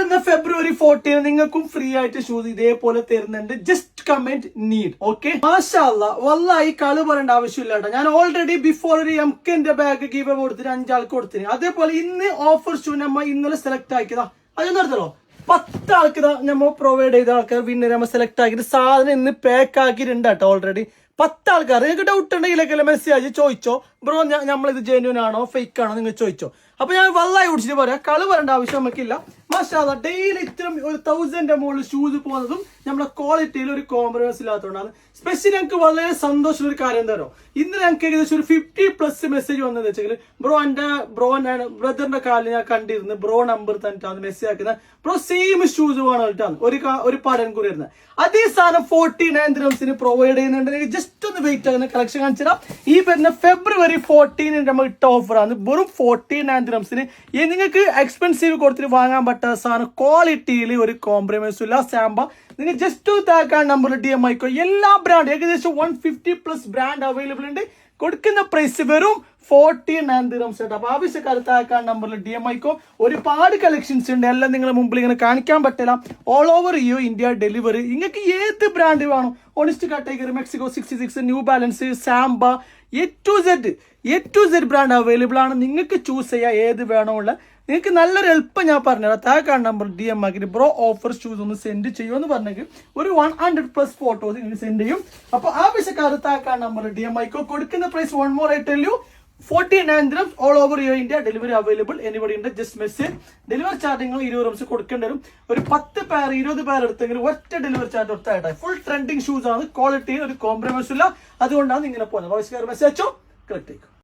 വരുന്ന ഫെബ്രുവരി 14 നിങ്ങൾക്കും ഫ്രീ ആയിട്ട് ഷൂസ് ഇതേപോലെ തരുന്നുണ്ട്. Just comment need. ഓക്കെ, മാഷാ അല്ലാ. വല്ലാഹി കളി പറയേണ്ട ആവശ്യമില്ല കേട്ടോ. ഞാൻ ഓൾറെഡി ബിഫോർ ഒരു എംകെന്റെ ബാഗ് ഗീവ് കൊടുത്തിന് 5 ആൾക്ക് കൊടുത്തിന്. അതേപോലെ ഇന്ന് ഓഫർ ഷൂ നമ്മ ഇന്നലെ സെലക്ട് ആക്കിയതാ. അതൊന്നും എടുത്തല്ലോ 10 ആൾക്ക് നമ്മൾ പ്രൊവൈഡ് ചെയ്ത ആൾക്കാർ വിന്നർ നമ്മൾ സെലക്ട് ആക്കിയിട്ട് സാധനം ഇന്ന് പാക്ക് ആക്കിയിട്ടുണ്ട് കേട്ടോ. ഓൾറെഡി 10 ആൾക്കാർ. നിങ്ങൾക്ക് ഡൗട്ട് ഉണ്ടെങ്കിലൊക്കെ മെസ്സേജ് ചോദിച്ചോ, ബ്രോ നമ്മളിത് ജെന്യൂൻ ആണോ ഫേക്ക് ആണോ നിങ്ങൾ ചോദിച്ചോ. അപ്പൊ ഞാൻ വല്ലായി കുടിച്ചിട്ട് പറയാം, കളി പറയേണ്ട ആവശ്യം നമുക്കില്ല. മാഷാ അല്ലാ, ഡെയിലി ഇത്തരം ഒരു 1000 മുകളിൽ ഷൂസ് പോകുന്നതും നമ്മുടെ ക്വാളിറ്റിയിൽ ഒരു കോംപ്രമൈസ് ഇല്ലാത്തതുകൊണ്ടാണ്. സ്പെഷ്യലി ഞങ്ങൾക്ക് വളരെ സന്തോഷമുള്ള ഒരു കാര്യം എന്താ പറയുക, ഇന്ന് ഞങ്ങൾക്ക് ഏകദേശം ഒരു 50+ മെസ്സേജ് വന്നത് വെച്ചെങ്കിൽ ബ്രോ ബ്രദറിന്റെ കാലിൽ ഞാൻ കണ്ടിരുന്നു, ബ്രോ നമ്പർ തന്നിട്ടാണ് മെസ്സേജ് ആക്കുന്നത്, ബ്രോ സെയിം ഷൂസ് വേണം ഒരു പാടൻ കൂടി ഇരുന്നത്. അതേ സാധനം 49 dirhamsന് പ്രൊവൈഡ് ചെയ്യുന്നുണ്ട്. ജസ്റ്റ് ഒന്ന് വെയിറ്റ് ആകുന്ന കളക്ഷൻ കാണിച്ചാൽ ഈ വരുന്ന ഫെബ്രുവരി 14 നമ്മൾ ഇട്ട ഓഫറാണ്. വെറും 49 dirhamsന് നിങ്ങൾക്ക് എക്സ്പെൻസീവ് കൊടുത്തിട്ട് വാങ്ങാൻ പറ്റാത്ത സാധനം, ക്വാളിറ്റിയിൽ ഒരു കോംപ്രമൈസും ഇല്ല. സാമ്പ നിങ്ങൾ ജസ്റ്റ് താക്കാൻ നമ്പറിൽ DM ആയിക്കോ. എല്ലാ ബ്രാൻഡ് ഏകദേശം 150+ ബ്രാൻഡ് അവൈലബിൾ ഉണ്ട്. കൊടുക്കുന്ന പ്രൈസ് വെറും 49 dirhams. അപ്പൊ ആവശ്യക്കാർ താക്കാൻ നമ്പറിൽ DM ആയിക്കോ. ഒരുപാട് കളക്ഷൻസ് ഉണ്ട്, എല്ലാം നിങ്ങളുടെ മുമ്പിൽ ഇങ്ങനെ കാണിക്കാൻ പറ്റില്ല. All over India delivery. നിങ്ങൾക്ക് ഏത് ബ്രാൻഡ് വേണം, ഓണിസ്റ്റ് category, Mexico 66, New Balance, Samba, A to Z brand available ആണ്. നിങ്ങൾക്ക് ചൂസ് ചെയ്യാം ഏത് വേണമുള്ള. നിങ്ങൾക്ക് നല്ലൊരു ഹെൽപ്പ് ഞാൻ പറഞ്ഞുതരാം. താഴെ നമ്പർ DM ആക്കിയിട്ട് ബ്രോ ഓഫർ ഷൂസ് ഒന്ന് സെൻഡ് ചെയ്യുമെന്ന് പറഞ്ഞെങ്കിൽ ഒരു 100+ ഫോട്ടോസ് നിങ്ങൾക്ക് സെൻഡ് ചെയ്യും. അപ്പോൾ ആവശ്യക്കാർ താഴെ നമ്പർ DM ആയിക്കോ. കൊടുക്കുന്ന പ്രൈസ് വൺ മോർ ആയിട്ട് 49 dirhams. All over India delivery available. Anybody ഉണ്ട്, ജസ്റ്റ് മെസ്സേജ്. ഡെലിവറി ചാർജ് നിങ്ങൾ 20 dirhams കൊടുക്കേണ്ടി വരും. ഒരു 10 പേർ 20 പേർ എടുത്തെങ്കിൽ ഒറ്റ ഡെലിവറി ചാർജ് കൊടുത്തായിട്ടാണ്. ഫുൾ ട്രെൻഡിങ് ഷൂസ് ആണ്, ക്വാളിറ്റിയിൽ ഒരു കോംപ്രമൈസ് ഇല്ല. അതുകൊണ്ടാണ് ഇങ്ങനെ പോകുന്നത്. ആവശ്യക്കാർ മെസ്സേജ് അയച്ചോ, കളക്ട് ചെയ്യും.